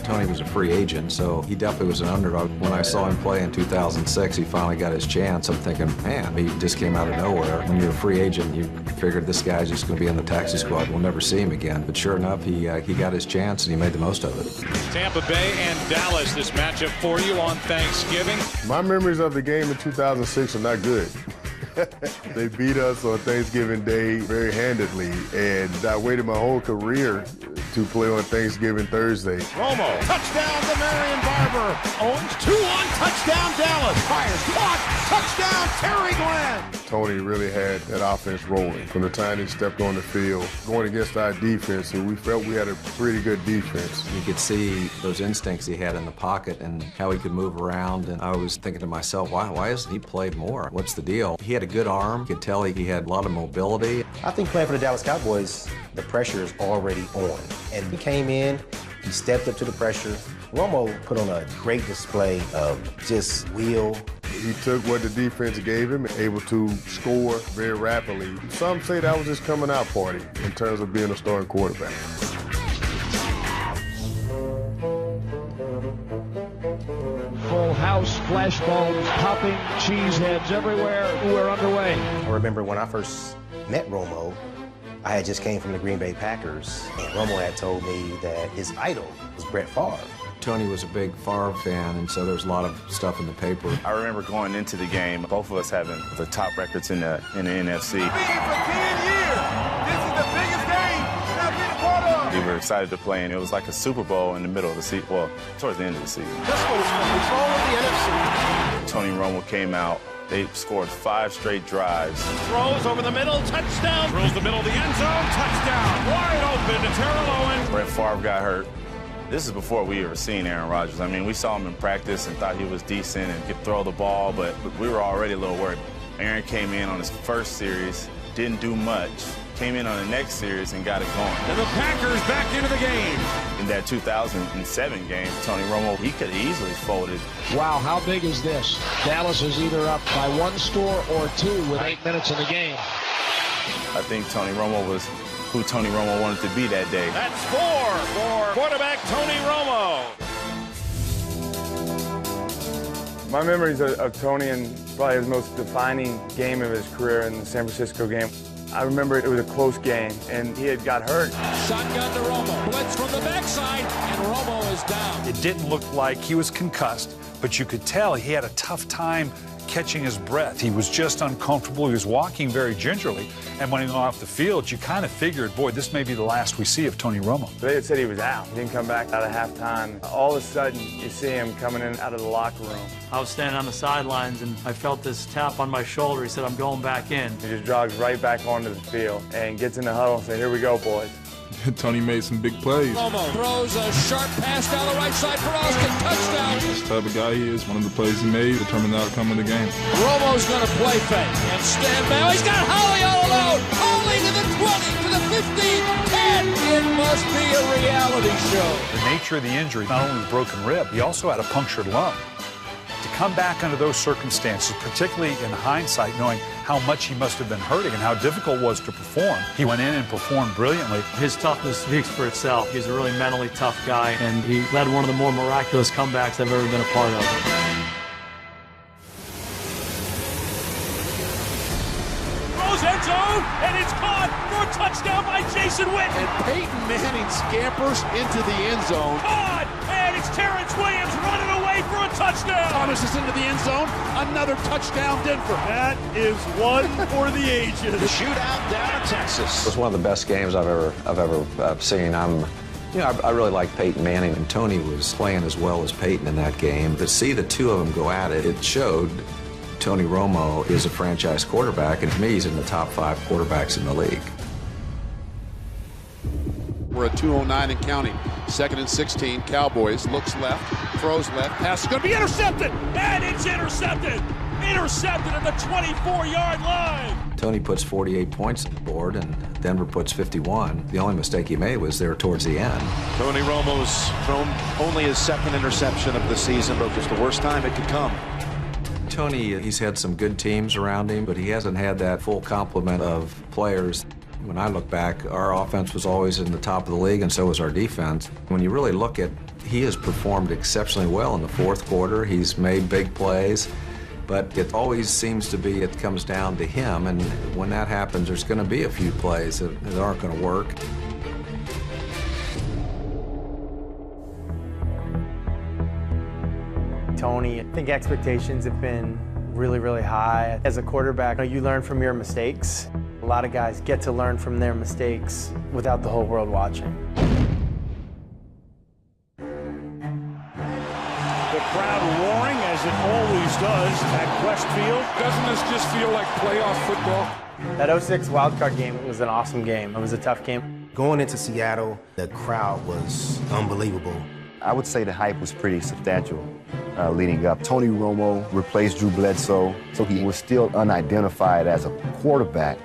Tony was a free agent, so he definitely was an underdog. When I saw him play in 2006, he finally got his chance. I'm thinking, man, he just came out of nowhere. When you're a free agent, you figured this guy's just going to be in the taxi squad. We'll never see him again. But sure enough, he got his chance, and he made the most of it. Tampa Bay and Dallas, this matchup for you on Thanksgiving. My memories of the game in 2006 are not good. They beat us on Thanksgiving Day very handedly, and I waited my whole career to play on Thanksgiving Thursday. Romo, touchdown to Marion Barber. Owens, 2-1, touchdown Dallas. Fires, caught, touchdown Terry Glenn. Tony really had that offense rolling from the time he stepped on the field, going against our defense, and we felt we had a pretty good defense. You could see those instincts he had in the pocket and how he could move around, and I was thinking to myself, why hasn't he played more? What's the deal? He had a good arm. You could tell he had a lot of mobility. I think playing for the Dallas Cowboys, the pressure is already on. And he came in, he stepped up to the pressure. Romo put on a great display of just will. He took what the defense gave him, able to score very rapidly. Some say that was his coming out party in terms of being a starting quarterback. Full house, flashbulbs popping, cheese heads everywhere. We're underway. I remember when I first met Romo, I had just came from the Green Bay Packers, and Romo had told me that his idol was Brett Favre. Tony was a big Favre fan, and so there's a lot of stuff in the paper. I remember going into the game, both of us having the top records in the NFC. For 10 years, this is the biggest game that I've been a part of. We were excited to play, and it was like a Super Bowl in the middle of the season, well, towards the end of the season. This one is from control of the NFC. Tony Romo came out. They scored 5 straight drives. Throws over the middle, touchdown. Throws the middle of the end zone, touchdown. Wide open to Terrell Owens. Brett Favre got hurt. This is before we ever seen Aaron Rodgers. I mean, we saw him in practice and thought he was decent and could throw the ball, but we were already a little worried. Aaron came in on his first series, didn't do much. Came in on the next series and got it going. And the Packers back into the game. In that 2007 game, Tony Romo, he could have easily folded. Wow, how big is this? Dallas is either up by 1 score or 2 with 8 minutes in the game. I think Tony Romo was who Tony Romo wanted to be that day. That's 4 for quarterback Tony Romo. My memories of Tony and probably his most defining game of his career in the San Francisco game. I remember it was a close game, and he had got hurt. Shotgun to Romo. Blitz from the backside, and Romo is down. It didn't look like he was concussed, but you could tell he had a tough time catching his breath. He was just uncomfortable. He was walking very gingerly. And when he went off the field, you kind of figured, boy, this may be the last we see of Tony Romo. They had said he was out. He didn't come back out of halftime. All of a sudden, you see him coming in out of the locker room. I was standing on the sidelines, and I felt this tap on my shoulder. He said, I'm going back in. He just jogs right back onto the field and gets in the huddle and says, here we go, boys. Tony made some big plays. Romo throws a sharp pass down the right side for Austin. Touchdown. That's the type of guy he is. One of the plays he made determined the outcome of the game. Romo's going to play fake and stand back. He's got Holly all alone. Holly to the 20, to the 15, 10. It must be a reality show. The nature of the injury, not only the broken rib, he also had a punctured lung. To come back under those circumstances, particularly in hindsight, knowing how much he must have been hurting and how difficult it was to perform, he went in and performed brilliantly. His toughness speaks for itself. He's a really mentally tough guy, and he led one of the more miraculous comebacks I've ever been a part of. Throws end zone, and it's caught for a touchdown by Jason Witten. And Peyton Manning scampers into the end zone. Caught, and it's Terrence Williams running away for a touchdown. Thomas is into the end zone. Another touchdown, Denver. That is one for the ages. The shootout down in Texas. It was one of the best games I've ever seen. I really like Peyton Manning, and Tony was playing as well as Peyton in that game. To see the two of them go at it, it showed Tony Romo is a franchise quarterback, and to me, he's in the top 5 quarterbacks in the league. We're at 2:09 and counting. 2nd and 16. Cowboys looks left, throws left. Pass is going to be intercepted, And it's intercepted. Intercepted at the 24-yard line. Tony puts 48 points on the board, and Denver puts 51. The only mistake he made was there towards the end. Tony Romo's thrown only his 2nd interception of the season, but just the worst time it could come. Tony, he's had some good teams around him, but he hasn't had that full complement of players. When I look back, our offense was always in the top of the league, and so was our defense. When you really look at, he has performed exceptionally well in the fourth quarter. He's made big plays, but it always seems to be it comes down to him, and when that happens, there's going to be a few plays that aren't going to work. Tony, I think expectations have been really, really high. As a quarterback, you learn from your mistakes. A lot of guys get to learn from their mistakes without the whole world watching. The crowd roaring as it always does at Quest Field. Doesn't this just feel like playoff football? That 06 wildcard game was an awesome game. It was a tough game. Going into Seattle, the crowd was unbelievable. I would say the hype was pretty substantial leading up. Tony Romo replaced Drew Bledsoe, so he was still unidentified as a quarterback,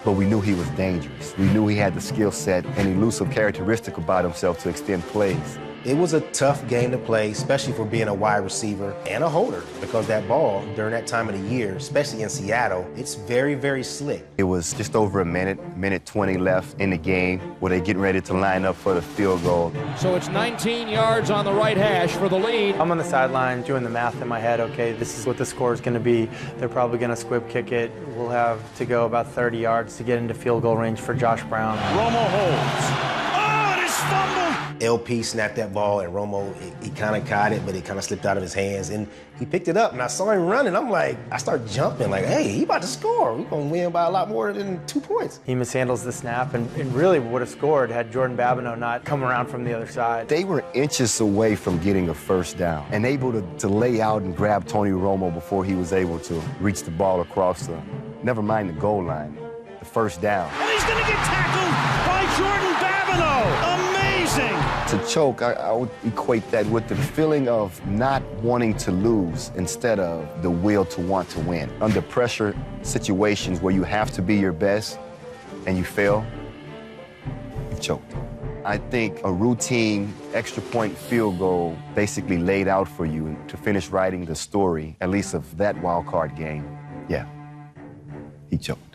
but we knew he was dangerous. We knew he had the skill set and elusive characteristic about himself to extend plays. It was a tough game to play, especially for being a wide receiver and a holder, because that ball, during that time of the year, especially in Seattle, it's very, very slick. It was just over a minute 20 left in the game, where they're getting ready to line up for the field goal. So it's 19 yards on the right hash for the lead. I'm on the sideline doing the math in my head. Okay, this is what the score is going to be. They're probably going to squib kick it. We'll have to go about 30 yards to get into field goal range for Josh Brown. Romo holds. Oh, it is fumbled. LP snapped that ball, and Romo, he kind of caught it, but it kind of slipped out of his hands, and he picked it up, and I saw him running. I'm like, I start jumping, like, hey, he about to score. We're going to win by a lot more than 2 points. He mishandles the snap and really would have scored had Jordan Babineau not come around from the other side. They were inches away from getting a first down and able to lay out and grab Tony Romo before he was able to reach the ball across the, never mind the goal line, the first down. And he's going to get tackled by Jordan Babineau. Amazing. To choke, I would equate that with the feeling of not wanting to lose instead of the will to want to win. Under pressure situations where you have to be your best and you fail, you've choked. I think a routine extra point field goal basically laid out for you to finish writing the story, at least of that wild card game. Yeah, he choked.